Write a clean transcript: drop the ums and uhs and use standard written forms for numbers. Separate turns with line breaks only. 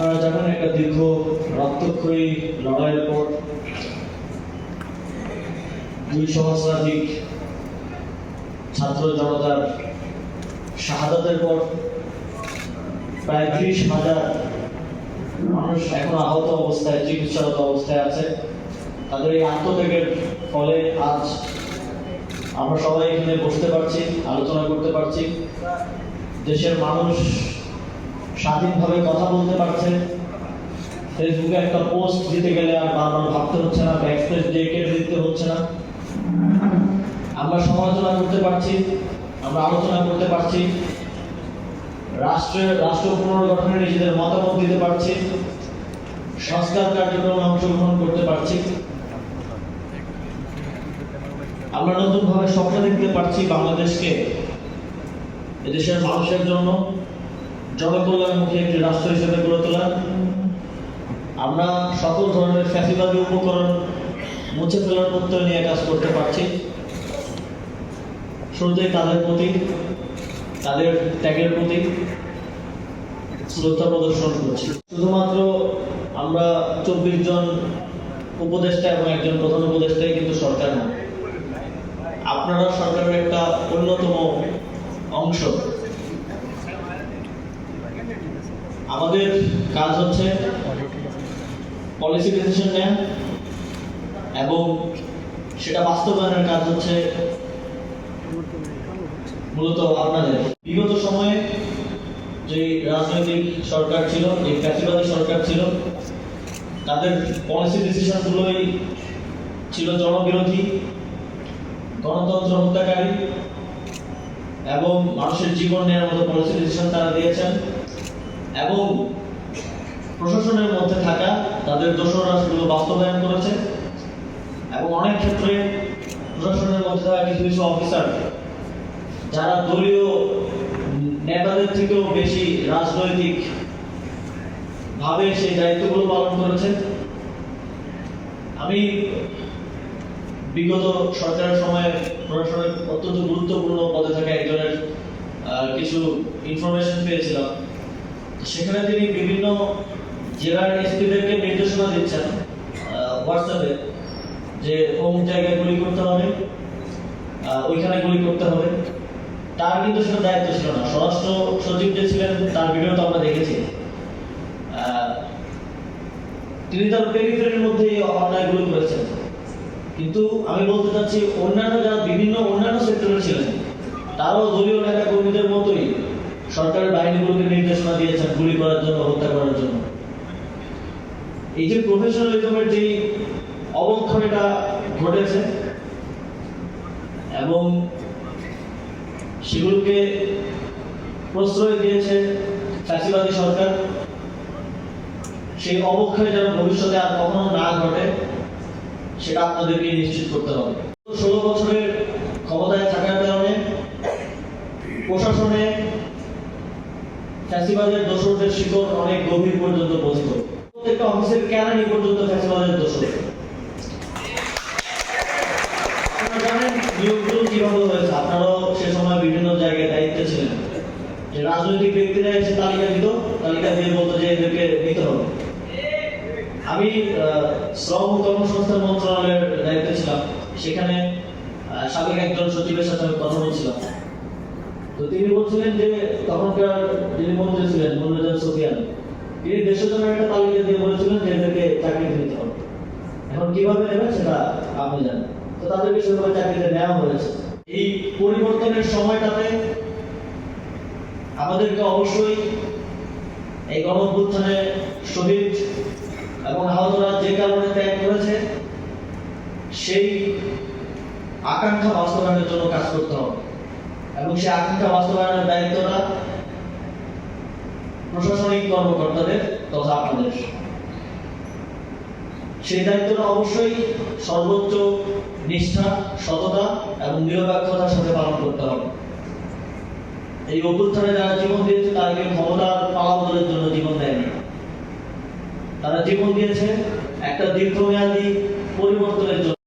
আপনারা জানেন একটা দীর্ঘ রক্তক্ষয়ী লড়াইয়ের পর 2 সহস্রাধিক ছাত্র জনতার শাহাদাতের পর প্রায় 30,000 মানুষ এখন আহত অবস্থায় চিকিৎসারত অবস্থায় আছে। তাদের এই আত্মত্যাগের ফলে আজ আমরা সবাই এখানে বসতে পারছি, আলোচনা করতে পারছি। দেশের মানুষ স্বাধীনভাবে কথা বলতে পারছে। ফেসবুকে একটা পোস্ট দিতে গেলে আর বারবার ভাবতে হচ্ছে না, ব্যাকস্পেস দিয়ে কেটে দিতে হচ্ছে না। আমরা সমালোচনা করতে পারছি, আমরা আলোচনা করতে পারছি, রাষ্ট্র পুনর্গঠনে নিজেদের মতামত দিতে পারছি, সংস্কার কার্যক্রমে অংশগ্রহণ করতে পারছি। আমরা নতুনভাবে স্বপ্ন দেখতে পারছি বাংলাদেশকে এদেশের মানুষের জন্য জনকল্যাণমুখী একটি রাষ্ট্র হিসেবে গড়ে তোলা। আমরা সকল ধরনের ফ্যাসিবাদী উপকরণ মুছে ফেলার প্রত্যয় নিয়ে কাজ করতে পারছি। শুরুতেই তাদের প্রতি, তাদের ত্যাগের প্রতি শ্রদ্ধা প্রদর্শন করছি। শুধুমাত্র আমরা 24 জন উপদেষ্টা এবং একজন প্রধান উপদেষ্টাই কিন্তু সরকার না, আপনারা সরকারের একটা অন্যতম অংশ। আমাদের কাজ হচ্ছে পলিসি ডিসিশন নেওয়া এবং সেটা বাস্তবায়নের কাজ হচ্ছে মূলত আপনাদের। বিগত সময়ে যে রাজনৈতিক সরকার ছিল, যে ফ্যাসিবাদী সরকার ছিল, তাদের পলিসি ডিসিশনগুলোই ছিল জনবিরোধী, গণতন্ত্র হত্যাকারী এবং মানুষের জীবন নেওয়ার মতো পলিসি ডিসিশন তারা দিয়েছেন। এবং প্রশাসনের মধ্যে থাকা তাদের দোসররা সেগুলো বাস্তবায়ন করেছে। এবং অনেক ক্ষেত্রে প্রশাসনের মধ্যে থাকা কিছু কিছু অফিসার যারা দলীয় নেতাদের থেকেও বেশি রাজনৈতিক ভাবে সেই দায়িত্বগুলো পালন করেছেন। আমি বিগত সরকারের সময় প্রশাসনের অত্যন্ত গুরুত্বপূর্ণ পদে থাকা একজনের কিছু ইনফরমেশন পেয়েছিলাম। সেখানে তিনি বিভিন্ন জেলার এসপিদেরকে নির্দেশনা দিচ্ছেন হোয়াটসঅ্যাপে যে অমুক জায়গায় গুলি করতে হবে, ওইখানে গুলি করতে হবে। তার কিন্তু সেটা দায়িত্ব ছিল না। স্বরাষ্ট্র সচিব যে ছিলেন তার ভিডিও তো আমরা দেখেছি, তিনি তার পেরিফেরির মধ্যেই অন্যায়গুলো করেছেন। কিন্তু আমি বলতে চাচ্ছি অন্যান্য যারা বিভিন্ন অন্যান্য সেক্টরে ছিলেন তারাও দলীয় নেতা কর্মীদের মতোই সরকারের বাহিনীগুলোকে নির্দেশনা দিয়েছেন গুলি করার জন্য, হত্যা করার জন্য। এই যে প্রফেশনালিজমের যে অবক্ষয়টা ঘটেছে এবং সেগুলোকে প্রশ্রয় দিয়েছে ফ্যাসিবাদী সরকার, সেই অবক্ষয় যেন ভবিষ্যতে আর কখনো না ঘটে সেটা আপনাদেরকে নিশ্চিত করতে হবে। 16 বছরের ক্ষমতায় থাকার কারণে প্রশাসনে ফ্যাসিবাদের দোসরদের শিকড় অনেক গভীর পর্যন্ত পৌঁছত। প্রত্যেকটা অফিসের কেরানি পর্যন্ত ফ্যাসিবাদের দোসর। আপনারা জানেন নিয়োগগুলো কিভাবে হয়েছে, আপনারাও সে সময় বিভিন্ন জায়গায় দায়িত্বে ছিলেন। যে রাজনৈতিক ব্যক্তিরা এসে তালিকা দিত, তালিকা দিয়ে বলতো যে এদেরকে নিতে হবে। আমি শ্রম ও কর্মসংস্থান মন্ত্রণালয়ের দায়িত্বে ছিলাম, সেখানে সাবেক একজন সচিবের সাথে আমি কথা বলছিলাম। তো তিনি বলছিলেন যে তখনকার যিনি মন্ত্রী ছিলেন মনিরুজ্জামান সুফিয়ান, তিনি দেশের জন্য একটা তালিকা দিয়ে বলেছিলেন যে এদেরকে চাকরি দিতে হবে। এখন কিভাবে নেবেন সেটা আপনি জানেন। তো তাদেরকে সেভাবে চাকরিতে নেওয়া হয়েছে। এই পরিবর্তনের সময়টাতে আমাদেরকে অবশ্যই এই গণঅভ্যুত্থানে শহীদ এবং আহতরা যে কারণে ত্যাগ করেছে সেই আকাঙ্ক্ষা বাস্তবায়নের জন্য কাজ করতে হবে। এবং সেই আকাঙ্ক্ষা বাস্তবায়নের দায়িত্বটা প্রশাসনিক কর্মকর্তাদের তথা আপনাদের। সেই দায়িত্বটা অবশ্যই সর্বোচ্চ নিষ্ঠা, সততা এবং নিরপেক্ষতার সাথে পালন করতে হবে। এই অভ্যুত্থানে যারা জীবন দিয়েছে তারা কেউ ক্ষমতার পালাবদলের জন্য জীবন দেয়নি। তারা জীবন দিয়েছে একটা দীর্ঘমেয়াদী পরিবর্তনের জন্য।